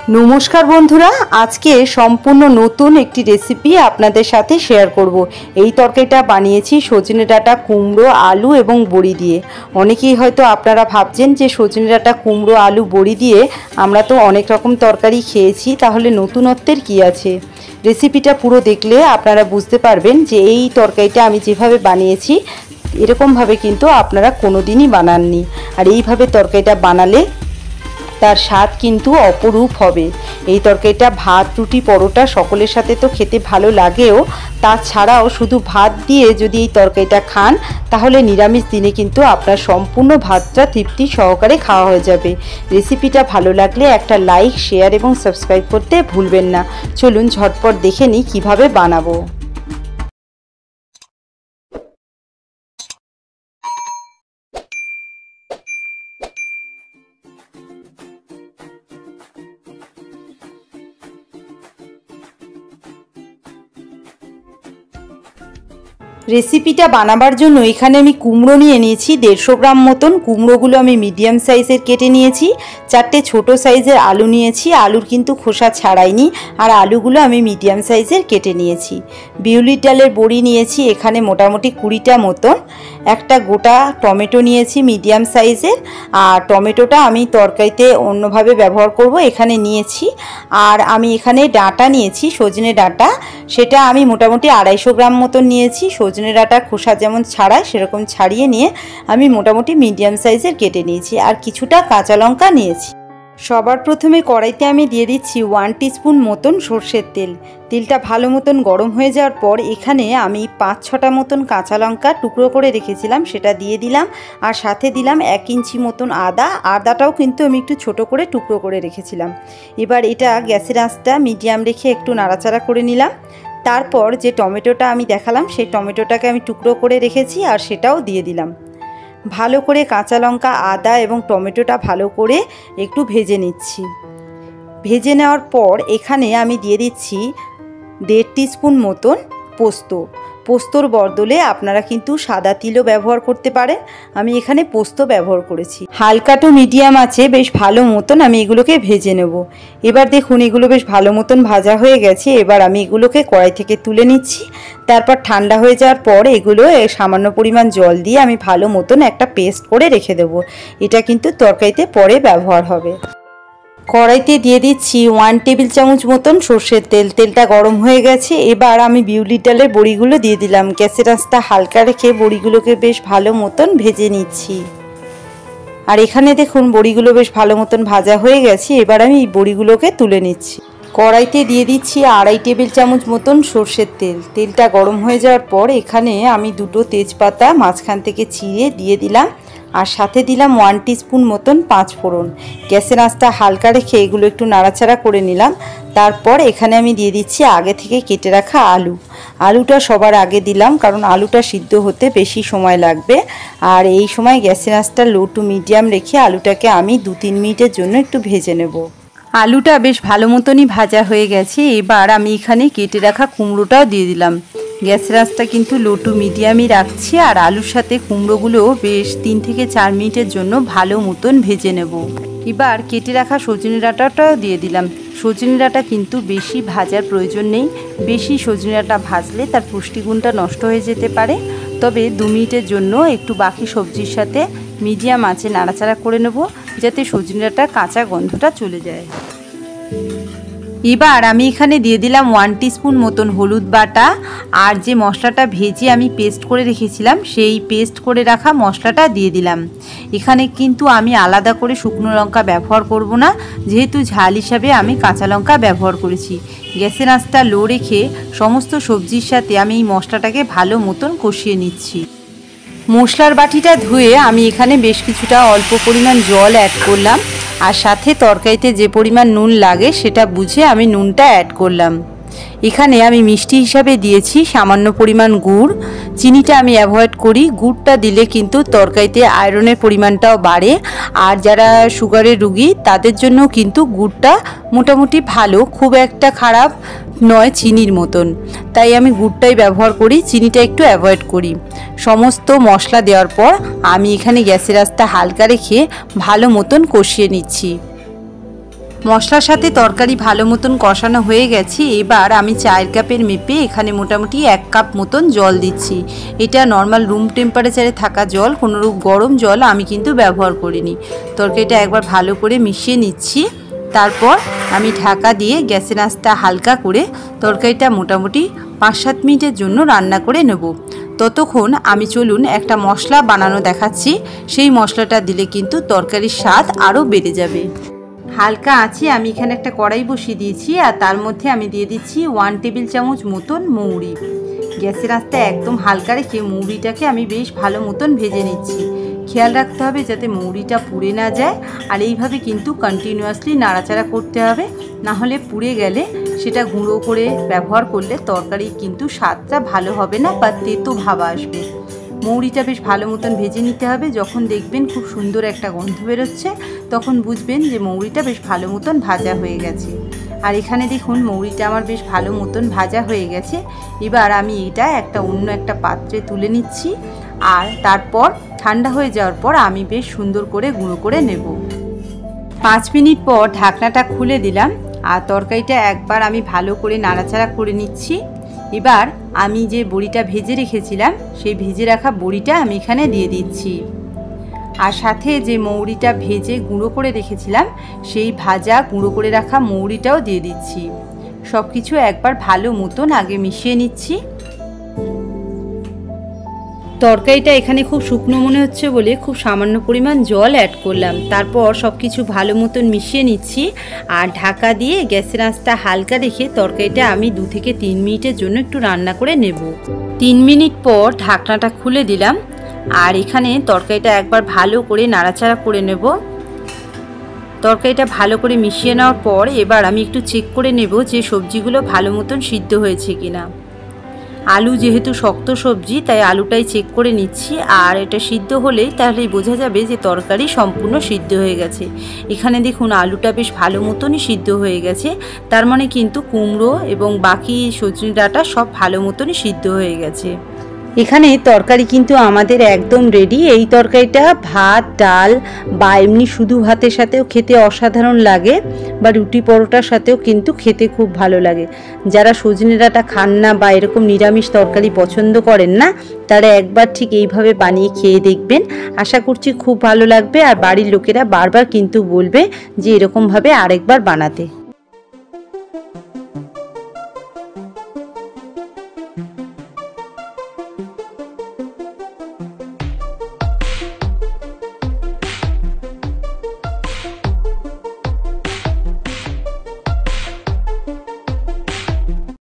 নমস্কার বন্ধুরা, আজকে সম্পূর্ণ নতুন একটি রেসিপি আপনাদের সাথে শেয়ার করব। এই তরকারিটা বানিয়েছি সজনে ডাঁটা, কুমড়ো, আলু এবং বড়ি দিয়ে। অনেকেই হয়তো আপনারা ভাবছেন যে সজনে ডাঁটা, কুমড়ো, আলু, বড়ি দিয়ে আমরা তো অনেক রকম তরকারি খেয়েছি, তাহলে নতুনত্বের কি আছে? রেসিপিটা পুরো দেখলে আপনারা বুঝতে পারবেন যে এই তরকারিটা আমি যেভাবে বানিয়েছি এরকমভাবে কিন্তু আপনারা কোনোদিনই বানাননি। আর এইভাবে তরকারিটা বানালে তার স্বাদ কিন্তু অপরূপ হবে। এই তরকারিটা ভাত, রুটি, পরোটা সকলের সাথে তো খেতে ভালো লাগেও, তাছাড়াও শুধু ভাত দিয়ে যদি এই তরকারিটা খান তাহলে নিরামিষ দিনে কিন্তু আপনার সম্পূর্ণ ভাতটা তৃপ্তি সহকারে খাওয়া হয়ে যাবে। রেসিপিটা ভালো লাগলে একটা লাইক, শেয়ার এবং সাবস্ক্রাইব করতে ভুলবেন না। চলুন ঝটপট দেখে নিই কীভাবে বানাবো। রেসিপিটা বানাবার জন্য এখানে আমি কুমড়ো নিয়ে নিয়েছি 150 গ্রাম মতন। কুমড়োগুলো আমি মিডিয়াম সাইজের কেটে নিয়েছি। 4টে ছোট সাইজের আলু নিয়েছি, আলুর কিন্তু খোসা ছাড়াইনি, আর আলুগুলো আমি মিডিয়াম সাইজের কেটে নিয়েছি। বিউলির ডালের বড়ি নিয়েছি এখানে মোটামুটি 20টা মতন। একটা গোটা টমেটো নিয়েছি মিডিয়াম সাইজের, আর টমেটোটা আমি তরকারিতে অন্যভাবে ব্যবহার করব এখানে নিয়েছি। আর আমি এখানে ডাঁটা নিয়েছি, সজনে ডাঁটা, সেটা আমি মোটামুটি 250 গ্রাম মতন নিয়েছি। সজনে ডাঁটা খোসা যেমন ছাড়ায় সেরকম ছাড়িয়ে নিয়ে আমি মোটামুটি মিডিয়াম সাইজের কেটে নিয়েছি। আর কিছুটা কাঁচা লঙ্কা নিয়েছি। সবার প্রথমে কড়াইতে আমি দিয়ে দিচ্ছি 1 টিস্পুন মতন সর্ষের তেল। তেলটা ভালো মতন গরম হয়ে যাওয়ার পর এখানে আমি 5-6টা মতন কাঁচা লঙ্কা টুকরো করে রেখেছিলাম সেটা দিয়ে দিলাম। আর সাথে দিলাম 1 ইঞ্চি মতন আদা। আদাটাও কিন্তু আমি একটু ছোট করে টুকরো করে রেখেছিলাম। এবার এটা গ্যাসের আঁচটা মিডিয়াম রেখে একটু নাড়াচাড়া করে নিলাম। তারপর যে টমেটোটা আমি দেখালাম সেই টমেটোটাকে আমি টুকরো করে রেখেছি আর সেটাও দিয়ে দিলাম। ভালো করে কাঁচা লঙ্কা, আদা এবং টমেটোটা ভালো করে একটু ভেজে নিচ্ছি। ভেজে নেওয়ার পর এখানে আমি দিয়ে দিচ্ছি 1.5 টিস্পুন মতন পোস্ত। পোস্তর বদলে আপনারা কিন্তু সাদা তিলও ব্যবহার করতে পারেন। আমি এখানে পোস্ত ব্যবহার করেছি। হালকা টু মিডিয়াম আছে বেশ ভালো মতন আমি এগুলোকে ভেজে নেব। এবার দেখুন এগুলো বেশ ভালো মতন ভাজা হয়ে গেছে। এবার আমি এগুলোকে কড়াই থেকে তুলে নিচ্ছি। তারপর ঠান্ডা হয়ে যাওয়ার পর এগুলো সামান্য পরিমাণ জল দিয়ে আমি ভালো মতন একটা পেস্ট করে রেখে দেবো। এটা কিন্তু তরকারিতে পরে ব্যবহার হবে। কড়াইতে দিয়ে দিচ্ছি 1 টেবিল চামচ মতন সর্ষের তেল। তেলটা গরম হয়ে গেছে। এবার আমি বিউলির ডালের বড়িগুলো দিয়ে দিলাম। গ্যাসের আঁচটা হালকা রেখে বড়িগুলোকে বেশ ভালো মতন ভেজে নিচ্ছি। আর এখানে দেখুন বড়িগুলো বেশ ভালো মতন ভাজা হয়ে গেছে। এবার আমি এই বড়িগুলোকে তুলে নিচ্ছি। কড়াইতে দিয়ে দিচ্ছি 2.5 টেবিল চামচ মতন সর্ষের তেল। তেলটা গরম হয়ে যাওয়ার পর এখানে আমি 2টো তেজপাতা মাঝখান থেকে চিড়ে দিয়ে দিলাম। আর সাথে দিলাম 1 টিস্পুন মতন 5 ফোড়ন। গ্যাসের আঁচটা হালকা রেখে এগুলো একটু নাড়াচাড়া করে নিলাম। তারপর এখানে আমি দিয়ে দিচ্ছি আগে থেকে কেটে রাখা আলু। আলুটা সবার আগে দিলাম কারণ আলুটা সিদ্ধ হতে বেশি সময় লাগবে। আর এই সময় গ্যাসের আঁচটা লো টু মিডিয়াম রেখে আলুটাকে আমি 2-3 মিনিটের জন্য একটু ভেজে নেব। আলুটা বেশ ভালো মতনই ভাজা হয়ে গেছে। এবার আমি এখানে কেটে রাখা কুমড়োটাও দিয়ে দিলাম। গ্যাসের আঁচটা কিন্তু লো টু মিডিয়ামই রাখছি। আর আলুর সাথে কুমড়োগুলো বেশ 3 থেকে 4 মিনিটের জন্য ভালো মতন ভেজে নেব। এবার কেটে রাখা সজনে ডাঁটাটাও দিয়ে দিলাম। সজনে ডাঁটা কিন্তু বেশি ভাজার প্রয়োজন নেই। বেশি সজনে ডাঁটা ভাজলে তার পুষ্টিগুণটা নষ্ট হয়ে যেতে পারে। তবে 2 মিনিটের জন্য একটু বাকি সবজির সাথে মিডিয়াম আঁচে নাড়াচাড়া করে নেব যাতে সজনে ডাঁটার কাঁচা গন্ধটা চলে যায়। এবার আমি এখানে দিয়ে দিলাম 1 টিস্পুন মতন হলুদ বাটা। আর যে মশলাটা ভেজে আমি পেস্ট করে রেখেছিলাম সেই পেস্ট করে রাখা মশলাটা দিয়ে দিলাম। এখানে কিন্তু আমি আলাদা করে শুকনো লঙ্কা ব্যবহার করব না, যেহেতু ঝাল হিসাবে আমি কাঁচা লঙ্কা ব্যবহার করেছি। গ্যাসের আঁচটা লো রেখে সমস্ত সবজির সাথে আমি এই মশলাটাকে ভালো মতন কষিয়ে নিচ্ছি। মশলার বাটিটা ধুয়ে আমি এখানে বেশ কিছুটা অল্প পরিমাণ জল অ্যাড করলাম। আর সাথে তরকারিতে যে পরিমাণ নুন লাগে সেটা বুঝে আমি নুনটা অ্যাড করলাম। এখানে আমি মিষ্টি হিসাবে দিয়েছি সামান্য পরিমাণ গুড়। চিনিটা আমি অ্যাভয়েড করি। গুড়টা দিলে কিন্তু তরকারিতে আয়রনের পরিমাণটাও বাড়ে। আর যারা সুগারের রুগী তাদের জন্য কিন্তু গুড়টা মোটামুটি ভালো, খুব একটা খারাপ নয় চিনির মতন। তাই আমি গুড়টাই ব্যবহার করি, চিনিটা একটু অ্যাভয়েড করি। সমস্ত মশলা দেওয়ার পর আমি এখানে গ্যাসের আঁচটা হালকা রেখে ভালো মতন কষিয়ে নিচ্ছি। মশলার সাথে তরকারি ভালো মতন কষানো হয়ে গেছে। এবার আমি চায়ের কাপের মেপে এখানে মোটামুটি 1 কাপ মতন জল দিচ্ছি। এটা নর্মাল রুম টেম্পারেচারে থাকা জল, কোনোরূপ গরম জল আমি কিন্তু ব্যবহার করিনি। তরকারিটা একবার ভালো করে মিশিয়ে নিচ্ছি। তারপর আমি ঢাকা দিয়ে গ্যাসের আঁচটা হালকা করে তরকারিটা মোটামুটি 5-7 মিনিটের জন্য রান্না করে নেব। ততক্ষণ আমি চলুন একটা মশলা বানানো দেখাচ্ছি। সেই মশলাটা দিলে কিন্তু তরকারির স্বাদ আরও বেড়ে যাবে। হালকা আঁচে আমি এখানে একটা কড়াই বসিয়ে দিয়েছি, আর তার মধ্যে আমি দিয়ে দিচ্ছি 1 টেবিল চামচ মতন মৌরি। গ্যাসের আঁচটা একদম হালকা রেখে মৌরিটাকে আমি বেশ ভালো মতন ভেজে নিচ্ছি। খেয়াল রাখতে হবে যাতে মৌরিটা পুড়ে না যায়, আর এইভাবে কিন্তু কন্টিনিউয়াসলি নাড়াচাড়া করতে হবে, না হলে পুড়ে গেলে সেটা গুঁড়ো করে ব্যবহার করলে তরকারি কিন্তু স্বাদটা ভালো হবে না বা তেতো ভাব আসবে। মৌরিটা বেশ ভালো মতন ভেজে নিতে হবে। যখন দেখবেন খুব সুন্দর একটা গন্ধ বেরোচ্ছে তখন বুঝবেন যে মৌরিটা বেশ ভালো মতন ভাজা হয়ে গেছে। আর এখানে দেখুন মৌরিটা আমার বেশ ভালো মতন ভাজা হয়ে গেছে। এবার আমি এটা অন্য একটা পাত্রে তুলে নিচ্ছি, আর তারপর ঠান্ডা হয়ে যাওয়ার পর আমি বেশ সুন্দর করে গুঁড়ো করে নেব। 5 মিনিট পর ঢাকনাটা খুলে দিলাম, আর তরকারিটা একবার আমি ভালো করে নাড়াচাড়া করে নিচ্ছি। এবার আমি যে বড়িটা ভেজে রেখেছিলাম সেই ভেজে রাখা বড়িটা আমি এখানে দিয়ে দিচ্ছি, আর সাথে যে মৌরিটা ভেজে গুঁড়ো করে রেখেছিলাম সেই ভাজা গুঁড়ো করে রাখা মৌরিটাও দিয়ে দিচ্ছি। সব কিছু একবার ভালো মতন আগে মিশিয়ে নিচ্ছি। তরকারিটা এখানে খুব শুকনো মনে হচ্ছে বলে খুব সামান্য পরিমাণ জল অ্যাড করলাম। তারপর সব কিছু ভালো মতন মিশিয়ে নিচ্ছি, আর ঢাকা দিয়ে গ্যাসের আঁচটা হালকা রেখে তরকারিটা আমি 2 থেকে 3 মিনিটের জন্য একটু রান্না করে নেব। 3 মিনিট পর ঢাকনাটা খুলে দিলাম, আর এখানে তরকারিটা একবার ভালো করে নাড়াচাড়া করে নেব। তরকারিটা ভালো করে মিশিয়ে নেওয়ার পর এবার আমি একটু চেক করে নেব যে সবজিগুলো ভালো মতন সিদ্ধ হয়েছে কিনা। আলু যেহেতু শক্ত সবজি তাই আলুটাই চেক করে নিচ্ছি, আর এটা সিদ্ধ হলেই তাহলেই বোঝা যাবে যে তরকারি সম্পূর্ণ সিদ্ধ হয়ে গেছে। এখানে দেখুন আলুটা বেশ ভালো মতনই সিদ্ধ হয়ে গেছে, তার মানে কিন্তু কুমড়ো এবং বাকি সজনে ডাঁটা সব ভালো মতনই সিদ্ধ হয়ে গেছে। এখানে তরকারি কিন্তু আমাদের একদম রেডি। এই তরকারিটা ভাত, ডাল বা এমনি শুধু ভাতের সাথেও খেতে অসাধারণ লাগে, বা রুটি পরোটার সাথেও কিন্তু খেতে খুব ভালো লাগে। যারা সজনে ডাঁটা খান না বা এরকম নিরামিষ তরকারি পছন্দ করেন না, তারা একবার ঠিক এইভাবে বানিয়ে খেয়ে দেখবেন। আশা করছি খুব ভালো লাগবে, আর বাড়ির লোকেরা বারবার কিন্তু বলবে যে এরকমভাবে আরেকবার বানাতে।